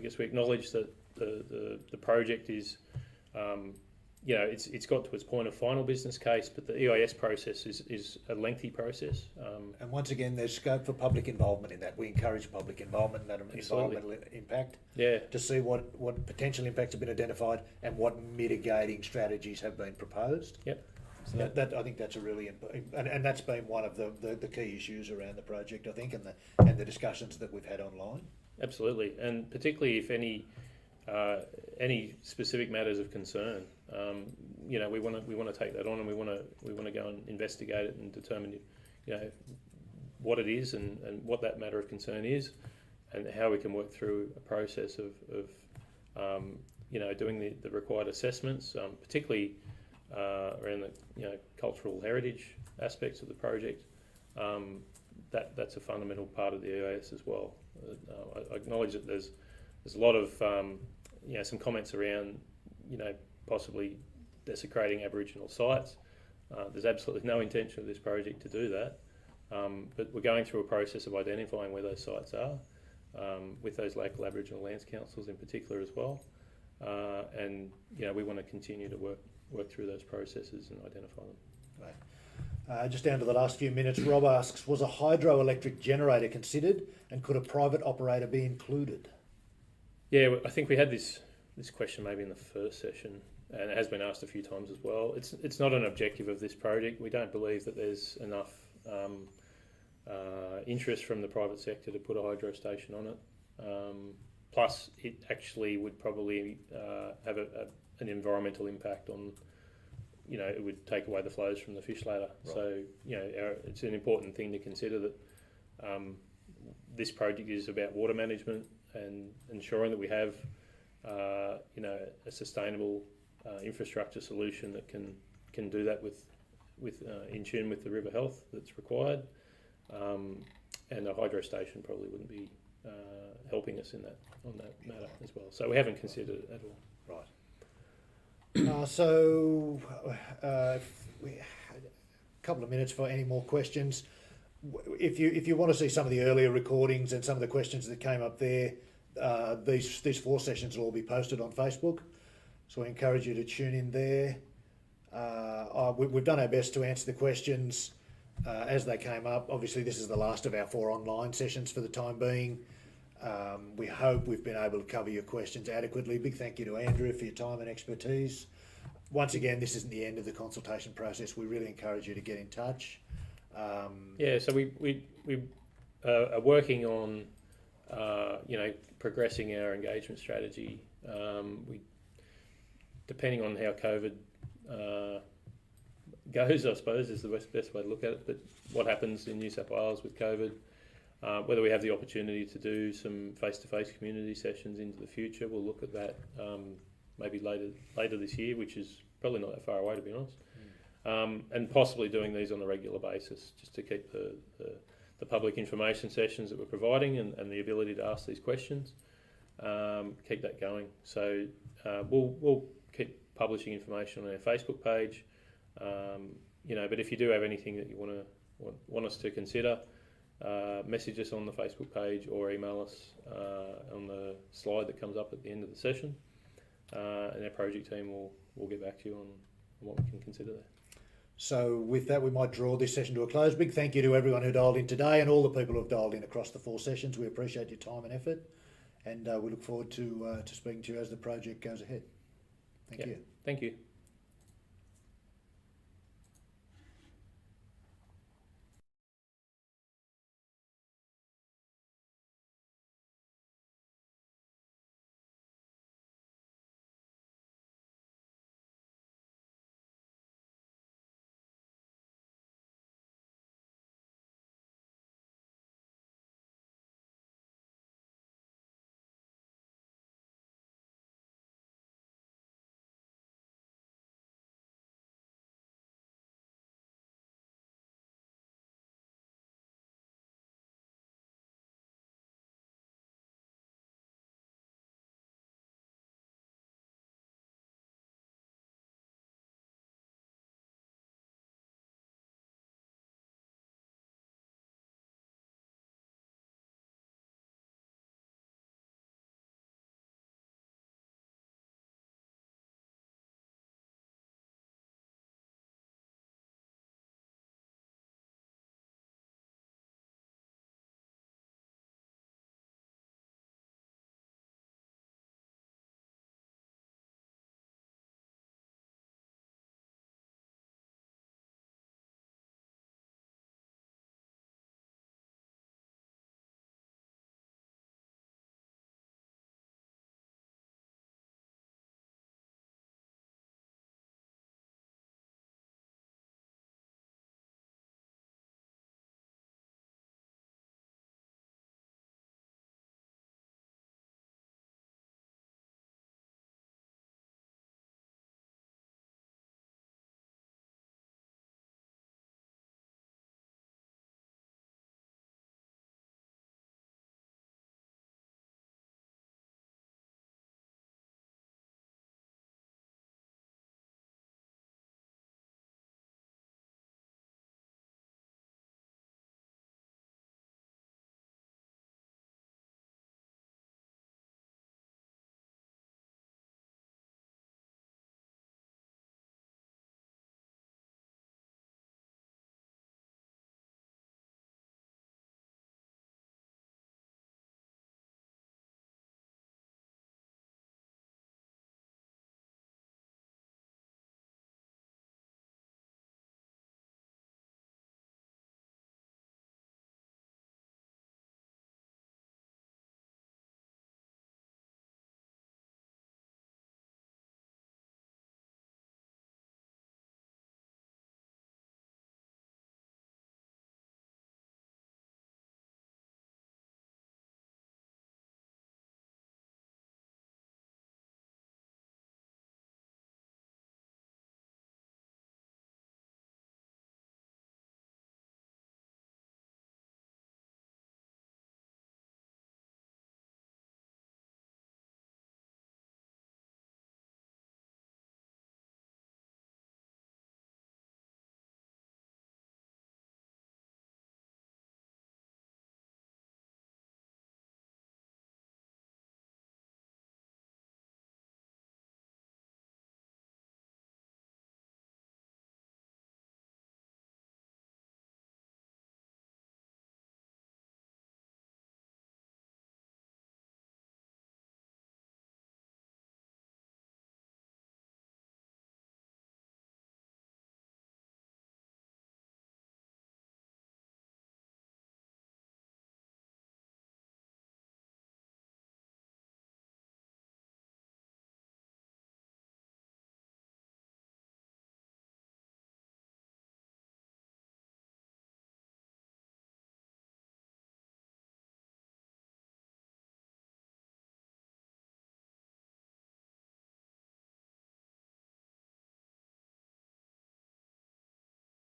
guess we acknowledge that the project is it's got to its point of final business case, but the EIS process is a lengthy process. And once again, there's scope for public involvement in that. We encourage public involvement in that Absolutely. environmental impact Yeah, to see what potential impacts have been identified and what mitigating strategies have been proposed. yep. So that I think that's a really and that's been one of the key issues around the project, I think, and the discussions that we've had online. Absolutely, and particularly if any specific matters of concern, we want to take that on, and we want to go and investigate it and determine, what it is and what that matter of concern is, and how we can work through a process of doing the required assessments, particularly around the cultural heritage aspects of the project. That's a fundamental part of the EIS as well. I acknowledge that there's a lot of some comments around possibly desecrating Aboriginal sites. There's absolutely no intention of this project to do that, but we're going through a process of identifying where those sites are, with those local Aboriginal lands councils in particular as well, and we want to continue to work through those processes and identify them. Right. Just down to the last few minutes, Rob asks, was a hydroelectric generator considered, and could a private operator be included? Yeah, I think we had this question maybe in the first session, and it has been asked a few times as well. It's not an objective of this project. We don't believe that there's enough interest from the private sector to put a hydro station on it. Plus, it actually would probably have an environmental impact on, it would take away the flows from the fish ladder. Right. So, it's an important thing to consider that this project is about water management and ensuring that we have, a sustainable infrastructure solution that can do that with in tune with the river health that's required. And a hydro station probably wouldn't be helping us on that matter as well. So we haven't considered it at all. Right. So we had a couple of minutes for any more questions. If you want to see some of the earlier recordings and some of the questions that came up there, these 4 sessions will all be posted on Facebook. So I encourage you to tune in there. We've done our best to answer the questions as they came up. Obviously, this is the last of our 4 online sessions for the time being. We hope we've been able to cover your questions adequately. Big thank you to Andrew for your time and expertise. Once again, this isn't the end of the consultation process. We really encourage you to get in touch. So we are working on progressing our engagement strategy. Depending on how COVID goes, I suppose, is the best way to look at it. But what happens in New South Wales with COVID, whether we have the opportunity to do some face-to-face community sessions into the future, we'll look at that maybe later this year, which is probably not that far away, to be honest. And possibly doing these on a regular basis, just to keep the public information sessions that we're providing and the ability to ask these questions, keep that going. So we'll keep publishing information on our Facebook page, but if you do have anything that you want us to consider, message us on the Facebook page or email us on the slide that comes up at the end of the session, and our project team will get back to you on what we can consider there. So with that, we might draw this session to a close. Big thank you to everyone who dialed in today and all the people who have dialed in across the 4 sessions. We appreciate your time and effort, and we look forward to speaking to you as the project goes ahead. Thank you. Thank you.